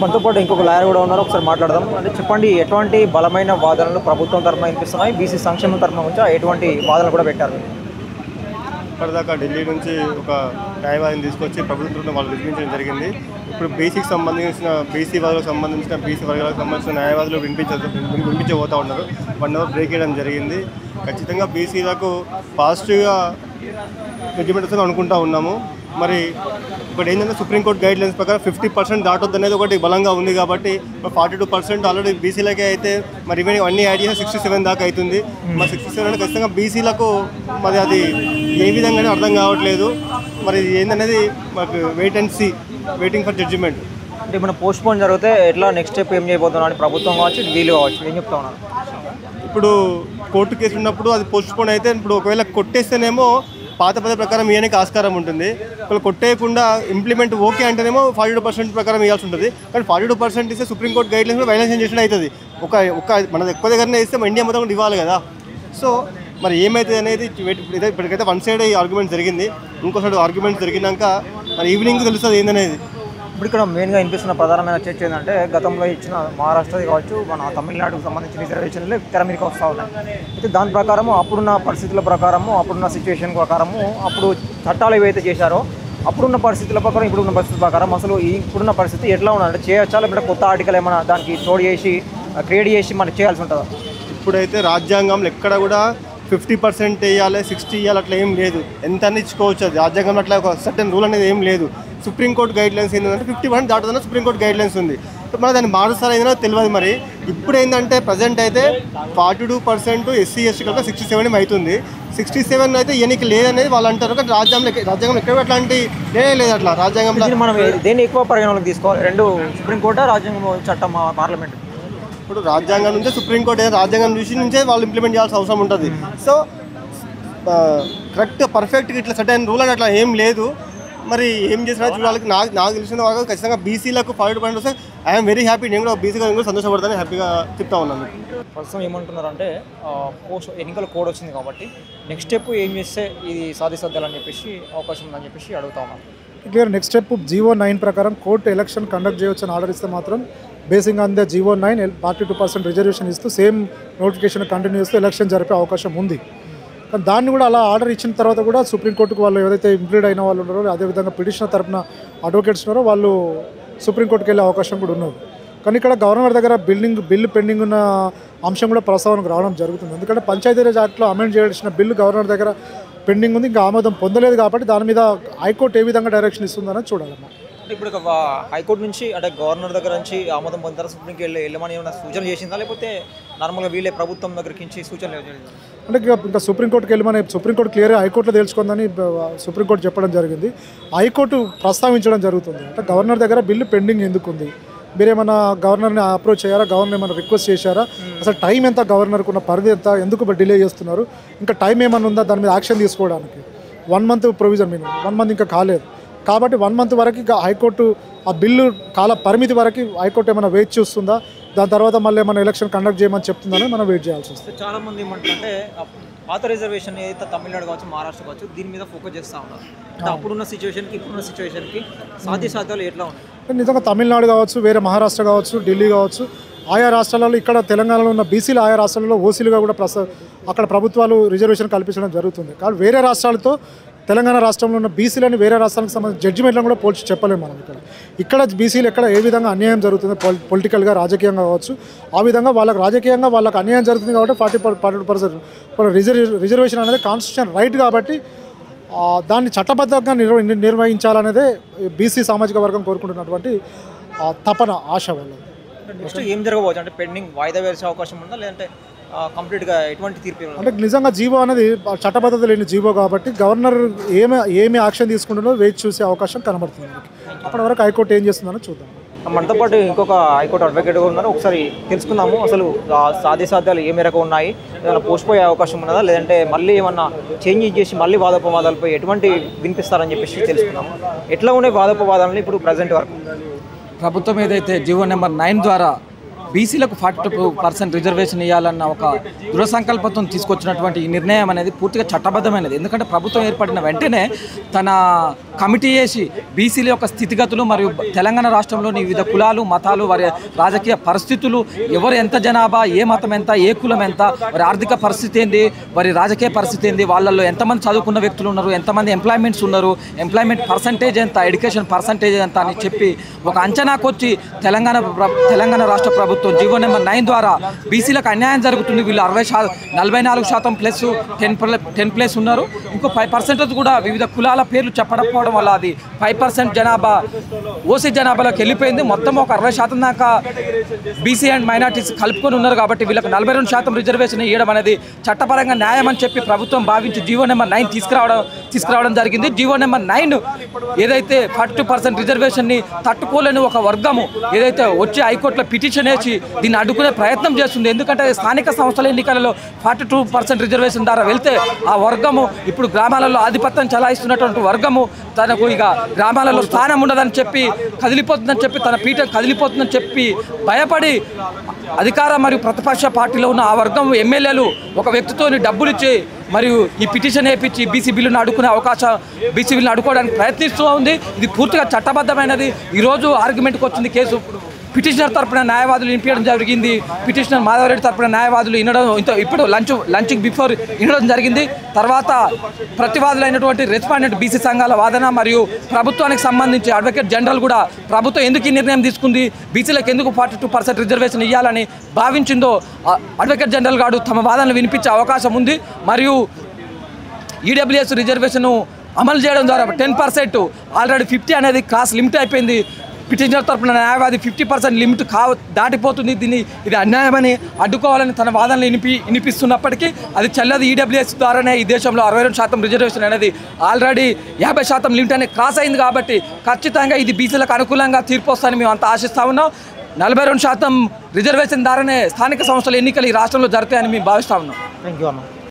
మనతో పాటు ఇంకొక లాయర్ కూడా ఉన్నారు, ఒకసారి మాట్లాడదాం. అంటే చెప్పండి, ఎటువంటి బలమైన వాదనలు ప్రభుత్వం తరఫున వినిపిస్తున్నాయి, బీసీ సంక్షేమం తరఫున నుంచి ఎటువంటి వాదనలు కూడా పెట్టారు? ఇప్పటిదాకా ఢిల్లీ నుంచి ఒక న్యాయవాదిని తీసుకొచ్చి ప్రభుత్వం వాళ్ళు వినిపించడం జరిగింది. ఇప్పుడు బీసీకి సంబంధించిన బీసీ వర్గాలకు సంబంధించిన న్యాయవాదులు వినిపించబోతూ ఉన్నారు. 1 అవర్ బ్రేక్ వేయడం జరిగింది. ఖచ్చితంగా బీసీలకు పాజిటివ్గా జడ్జిమెంట్ వస్తుందని అనుకుంటా ఉన్నాము. మరి ఇప్పుడు ఏంటంటే సుప్రీంకోర్టు గైడ్లైన్స్ ప్రకారం 50% దాటొద్దు అనేది ఒకటి బలంగా ఉంది. కాబట్టి 42% ఆల్రెడీ బీసీలకే అయితే మరి ఇవన్నీ అన్ని యాడ్ చేసి 67 దాకా అవుతుంది. మరి 67 అంటే ఖచ్చితంగా బీసీలకు మరి అది ఏ విధంగానే అర్థం కావట్లేదు. మరి ఏందనేది మాకు వెయిటింగ్ ఫర్ జడ్జిమెంట్. అంటే మన పోస్ట్ పోన్ జరిగితే ఎట్లా నెక్స్ట్ స్టెప్ ఏం చేయబోతున్నారు అని ప్రభుత్వం కావచ్చు, వీలు కావచ్చు, ఏం చెప్తా ఉన్నారు? ఇప్పుడు కోర్టు కేసు ఉన్నప్పుడు అది పోస్ట్ పోన్ అయితే ఇప్పుడు ఒకవేళ కొట్టేస్తేనేమో పాత పద్ధతి ప్రకారం ఇవ్వడానికి ఆస్కారం ఉంటుంది. ఒకవేళ కొట్టేయకుండా ఇంప్లిమెంట్ ఓకే అంటేనేమో 42% ప్రకారం ఇవ్వాల్సి ఉంటుంది. కానీ 42% ఇస్తే సుప్రీంకోర్టు గైడ్లైన్స్ కూడా వైలేషన్ చేసినట్టు అవుతుంది. ఒక మన ఎక్కువ దగ్గరనే ఇస్తే ఇండియా మొత్తం కూడా ఇవ్వాలి కదా. సో మరి ఏమైతుంది అనేది ఇప్పటికైతే వన్ సైడ్ ఈ ఆర్గ్యుమెంట్ జరిగింది. ఇంకో సైడ్ ఆర్గ్యుమెంట్ జరిగినాక మరి ఈవినింగ్ తెలుస్తుంది ఏందనేది. ఇప్పుడు ఇక్కడ మెయిన్గా వినిపిస్తున్న ప్రధానమైన చర్చ ఏంటంటే, గతంలో ఇచ్చిన మహారాష్ట్రది కావచ్చు, మన తమిళనాడుకు సంబంధించిన రిజర్వేషన్లు తెర మీదకి వస్తూ ఉన్నాయి. అయితే దాని ప్రకారము అప్పుడున్న పరిస్థితుల ప్రకారము, అప్పుడున్న సిచ్యువేషన్ ప్రకారము, అప్పుడు చట్టాలు ఏవైతే చేశారో అప్పుడున్న పరిస్థితుల ప్రకారం, ఇప్పుడున్న పరిస్థితుల ప్రకారం అసలు ఇప్పుడున్న పరిస్థితి ఎట్లా ఉందంటే చేయొచ్చా, లేకపోతే కొత్త ఆర్టికల్ ఏమైనా దానికి తోడు చేసి క్రియేట్ చేసి మనకి చేయాల్సి ఉంటుందా? ఇప్పుడైతే రాజ్యాంగంలో ఎక్కడ కూడా 50% వేయాలి, 60 ఇవ్వాలి అట్లా ఏం లేదు. ఎంత అని ఇచ్చుకోవచ్చు. అది రాజ్యాంగంలో అట్లా ఒక సర్టెన్ రూల్ అనేది ఏం లేదు. సుప్రీంకోర్టు గైడ్లైన్స్ ఏంటంటే 51 దాటుదన్న సుప్రీంకోర్టు గైడ్లైన్స్ ఉంది. మరి దాన్ని మారుస్తారా ఏదైనా తెలియదు. మరి ఇప్పుడు ఏంటంటే ప్రజెంట్ అయితే 42% ఎస్సీ ఎస్టీ కలిపి 67 అవుతుంది. 67 అయితే ఎన్నిక లేదనేది వాళ్ళు అంటారు. కానీ రాజ్యాంగంలో ఎక్కడ అట్లాంటి లేదు. అట్లా రాజ్యాంగంలో మనం దేన్ని ఎక్కువ పరిగణలోకి తీసుకోవాలి? రెండు సుప్రీంకోర్టు, రాజ్యాంగం, చట్టం, పార్లమెంట్. ఇప్పుడు రాజ్యాంగం నుంచే సుప్రీంకోర్టు రాజ్యాంగం నుంచే వాళ్ళు ఇంప్లిమెంట్ చేయాల్సిన అవసరం ఉంటుంది. సో కరెక్ట్ పర్ఫెక్ట్గా ఇట్లా సర్టెన్ రూల్ అని అట్లా ఏం లేదు. మరి ఏం చేసినా చూడాలి. నాకు తెలిసిన వాళ్ళు ఖచ్చితంగా బీసీలకు 42% వస్తే ఐఎమ్ వెరీ హ్యాపీ. నేను కూడా బీసీగా కూడా సంతోషపడతాను, హ్యాపీగా చెప్తా ఉన్నాను. ప్రస్తుతం ఏమంటున్నారంటే ఎన్నికల కోడ్ వచ్చింది కాబట్టి నెక్స్ట్ స్టెప్ ఏం చేస్తే ఇది సాధిస్తాలని చెప్పేసి అవకాశం ఉందని చెప్పేసి అడుగుతా ఉన్నాను. క్లియర్. నెక్స్ట్ స్టెప్ G-O 9 ప్రకారం కోర్టు ఎలక్షన్ కండక్ట్ చేయవచ్చు అని ఆర్డర్ ఇస్తే మాత్రం basing on the G-O 9 42% reservation ఇస్తూ సేమ్ నోటిఫికేషన్ కంటిన్యూ చేస్తూ ఎలక్షన్ జరిపే అవకాశం ఉంది. కానీ దాన్ని కూడా అలా ఆర్డర్ ఇచ్చిన తర్వాత కూడా సుప్రీంకోర్టుకు వాళ్ళు ఏదైతే ఇంప్లీడ్ అయిన వాళ్ళు ఉన్నారో, అదేవిధంగా పిటిషనర్ తరపున అడ్వకేట్స్ ఉన్నారో వాళ్ళు సుప్రీంకోర్టుకు వెళ్ళే అవకాశం కూడా ఉన్నది. కానీ ఇక్కడ గవర్నర్ దగ్గర బిల్లు పెండింగ్ ఉన్న అంశం కూడా ప్రస్తావనకు రావడం జరుగుతుంది. ఎందుకంటే పంచాయతీరాజ్ యాక్ట్లో అమెండ్ చేయాల్సిన బిల్లు గవర్నర్ దగ్గర పెండింగ్ ఉంది, ఇంకా ఆమోదం పొందలేదు. కాబట్టి దాని మీద హైకోర్టు ఏ విధంగా డైరెక్షన్ ఇస్తుందని చూడాలమ్మా. ఇప్పుడు హైకోర్టు నుంచి అంటే గవర్నర్ దగ్గర నుంచి ఆమోదం పొందారా, సుప్రీంకి వెళ్ళమని ఏమైనా సూచన చేసిందా, లేకపోతే నార్మల్గా వీళ్ళే ప్రభుత్వం దగ్గరికి నుంచి సూచనలు చేసిందా? అంటే ఇంకా సుప్రీంకోర్టుకి వెళ్ళమని సుప్రీంకోర్టు క్లియర్గా హైకోర్టులో తెలుసుకుందని సుప్రీంకోర్టు చెప్పడం జరిగింది. హైకోర్టు ప్రస్తావించడం జరుగుతుంది. అంటే గవర్నర్ దగ్గర బిల్లు పెండింగ్ ఎందుకు ఉంది, మీరేమన్నా గవర్నర్ని అప్రోచ్ చేయారా, గవర్నర్ ఏమైనా రిక్వెస్ట్ చేశారా, అసలు టైం ఎంత, గవర్నర్కు ఉన్న పరిధి ఎంత, ఎందుకు డిలే చేస్తున్నారు, ఇంకా టైం ఏమన్నా ఉందా దాని మీద యాక్షన్ తీసుకోవడానికి? 1 మంత్ ప్రొవిజన్ మినిమం, 1 మంత్ ఇంకా కాలేదు. కాబట్టి 1 మంత్ వరకు హైకోర్టు ఆ బిల్లు కాల పరిమితి వరకు హైకోర్టు ఏమైనా వెయిట్ చేస్తుందా, దాని తర్వాత మళ్ళీ ఏమైనా ఎలక్షన్ కండక్ట్ చేయమని చెప్తుందని మనం వెయిట్ చేయాల్సి వస్తుంది. చాలా మంది ఏమంటారంటే పాత రిజర్వేషన్ ఏదైతే తమిళనాడు కావచ్చు, మహారాష్ట్ర కావచ్చు, దీని మీద ఫోకస్ చేస్తూ ఉన్నారు. అంటే అప్పుడున్న సిచ్యువేషన్కి ఇప్పుడున్న సిచ్యువేషన్కి సాధ్యాలు ఎట్లా ఉన్నాయి? నిజంగా తమిళనాడు కావచ్చు, వేరే మహారాష్ట్ర కావచ్చు, ఢిల్లీ కావచ్చు, ఆయా రాష్ట్రాలలో, ఇక్కడ తెలంగాణలో ఉన్న బీసీలు ఆయా రాష్ట్రాలలో ఓసీలుగా కూడా అక్కడ ప్రభుత్వాలు రిజర్వేషన్ కల్పించడం జరుగుతుంది. కాబట్టి వేరే రాష్ట్రాలతో తెలంగాణ రాష్ట్రంలో ఉన్న బీసీలని వేరే రాష్ట్రాలకు సంబంధించిన జడ్జిమెంట్లను కూడా పోల్చి చెప్పలేము మనం. ఇక్కడ బీసీలు ఎక్కడ ఏ విధంగా అన్యాయం జరుగుతుంది, పొలిటికల్గా, రాజకీయంగా కావచ్చు, ఆ విధంగా వాళ్ళకి రాజకీయంగా వాళ్ళకి అన్యాయం జరుగుతుంది. కాబట్టి 42% రిజర్వేషన్ అనేది కాన్స్టిట్యూషన్ రైట్. కాబట్టి దాన్ని చట్టబద్ధంగా నిర్వహించాలనేదే బీసీ సామాజిక వర్గం కోరుకుంటున్నటువంటి తపన, ఆశ వాళ్ళది. నెక్స్ట్ ఏం జరగవచ్చు అంటే పెండింగ్ వాయిదా వేసే అవకాశం ఉందా, లేదంటే కంప్లీట్గా ఎటువంటి తీర్పు? అంటే నిజంగా జీవో అనేది చట్టబద్ధత లేని జీవో కాబట్టి గవర్నర్ ఏమి యాక్షన్ తీసుకుంటుందో వేచి చూసే అవకాశం కనబడుతుంది. అప్పటి వరకు హైకోర్టు ఏం చేస్తుందని చూద్దాం. మనతో పాటు ఇంకొక హైకోర్టు అడ్వకేట్ ఉన్నారు, ఒకసారి తెలుసుకుందాము. అసలు సాధ్యాలు ఏ మేరకు ఉన్నాయి, ఏదైనా పోస్ట్ పోయే అవకాశం ఉన్నదా, లేదంటే మళ్ళీ ఏమన్నా చేంజ్ చేసి మళ్ళీ వాదోపవాదాలపై ఎటువంటి వినిపిస్తారని చెప్పేసి తెలుసుకుందాము. ఎట్లా ఉండే వాదోపవాదాలని ఇప్పుడు ప్రజెంట్ వరకు? ప్రభుత్వం ఏదైతే G-O 9 ద్వారా బీసీలకు 42% రిజర్వేషన్ ఇవ్వాలన్న ఒక దృఢ సంకల్పంతో తీసుకొచ్చినటువంటి ఈ నిర్ణయం అనేది పూర్తిగా చట్టబద్ధమైనది. ఎందుకంటే ప్రభుత్వం ఏర్పడిన వెంటనే తన కమిటీ చేసి బీసీల యొక్క స్థితిగతులు మరియు తెలంగాణ రాష్ట్రంలోని వివిధ కులాలు మతాలు వారి రాజకీయ పరిస్థితులు, ఎవరు ఎంత జనాభా, ఏ మతం ఎంత, ఏ కులం ఎంత, వారి ఆర్థిక పరిస్థితి ఏంది, వారి రాజకీయ పరిస్థితి ఏంది, వాళ్ళల్లో ఎంతమంది చదువుకున్న వ్యక్తులు ఉన్నారు, ఎంతమంది ఎంప్లాయ్మెంట్స్ ఉన్నారు, ఎంప్లాయ్మెంట్ పర్సంటేజ్ ఎంత, ఎడ్యుకేషన్ పర్సంటేజ్ ఎంత అని చెప్పి ఒక అంచనాకొచ్చి తెలంగాణ రాష్ట్ర ప్రభుత్వం జీవో నెంబర్ 9 ద్వారా బీసీలకు అన్యాయం జరుగుతుంది, వీళ్ళు 44% ప్లస్ 10+ ఉన్నారు, ఇంకో 5% కూడా వివిధ కులాల పేర్లు చెప్పకపోవడం వల్ల అది 5% జనాభా ఓసీ జనాభాలోకి వెళ్ళిపోయింది. మొత్తం ఒక 60% దాకా బీసీ అండ్ మైనార్టీస్ కలుపుకొని ఉన్నారు. కాబట్టి వీళ్ళకి 42% రిజర్వేషన్ ఇవ్వడం అనేది చట్టపరంగా న్యాయం అని చెప్పి ప్రభుత్వం భావించి జీవో నెంబర్ 9 తీసుకురావడం జరిగింది. జీవో నెంబర్ 9 ఏదైతే 42% రిజర్వేషన్ని తట్టుకోలేని ఒక వర్గము ఏదైతే వచ్చి హైకోర్టులో పిటిషన్ వేసి దీన్ని అడ్డుకునే ప్రయత్నం చేస్తుంది. ఎందుకంటే స్థానిక సంస్థల ఎన్నికలలో 42% రిజర్వేషన్ ద్వారా వెళ్తే ఆ వర్గము ఇప్పుడు గ్రామాలలో ఆధిపత్యం చలాయిస్తున్నటువంటి వర్గము తనకు ఇక గ్రామాలలో స్థానం ఉండదని చెప్పి కదిలిపోతుందని చెప్పి తన పీఠం కదిలిపోతుందని చెప్పి భయపడి అధికార మరియు ప్రతిపక్ష పార్టీలో ఉన్న ఆ వర్గం ఎమ్మెల్యేలు ఒక వ్యక్తితోని డబ్బులు ఇచ్చి మరియు ఈ పిటిషన్ వేయించి బీసీ బిల్లును అడుక్కునే అవకాశం బీసీ బిల్లును అడుకోవడానికి ప్రయత్నిస్తూ ఉంది. ఇది పూర్తిగా చట్టబద్ధమైనది. ఈరోజు ఆర్గ్యుమెంట్కి వచ్చింది కేసు. పిటిషనర్ తరపున న్యాయవాదులు వినిపించడం జరిగింది. పిటిషనర్ మాధవరెడ్డి తరపున న్యాయవాదులు ఇప్పుడు లంచ్కి బిఫోర్ వినడం జరిగింది. తర్వాత ప్రతివాదులైనటువంటి రెస్పాండెంట్ బీసీ సంఘాల వాదన మరియు ప్రభుత్వానికి సంబంధించి అడ్వకేట్ జనరల్ కూడా ప్రభుత్వం ఎందుకు ఈ నిర్ణయం తీసుకుంది, బీసీలకు ఎందుకు 42% రిజర్వేషన్ ఇవ్వాలని భావించిందో అడ్వకేట్ జనరల్ గారు తమ వాదనలు వినిపించే అవకాశం ఉంది. మరియు ఈడబ్ల్యూఎస్ రిజర్వేషన్ అమలు చేయడం ద్వారా 10% ఆల్రెడీ 50 అనేది క్రాస్ లిమిట్ అయిపోయింది. పిటిషనర్ తరపున న్యాయవాది 50% లిమిట్ దాటిపోతుంది, ఇది అన్యాయమని అడ్డుకోవాలని తన వాదనలు వినిపిస్తున్నప్పటికీ అది చెల్లదు. ఈడబ్ల్యూఎస్ ద్వారానే ఈ దేశంలో 62% రిజర్వేషన్ అనేది ఆల్రెడీ 50% లిమిట్ అనేది క్రాస్ అయింది. కాబట్టి ఖచ్చితంగా ఇది బీసీలకు అనుకూలంగా తీర్పు వస్తుందని మేము అంతా ఆశిస్తా ఉన్నాం. 42% రిజర్వేషన్ ద్వారానే స్థానిక సంస్థల ఎన్నికలు ఈ రాష్ట్రంలో జరుగుతాయని మేము భావిస్తా ఉన్నాం. థ్యాంక్ యూ అన్న.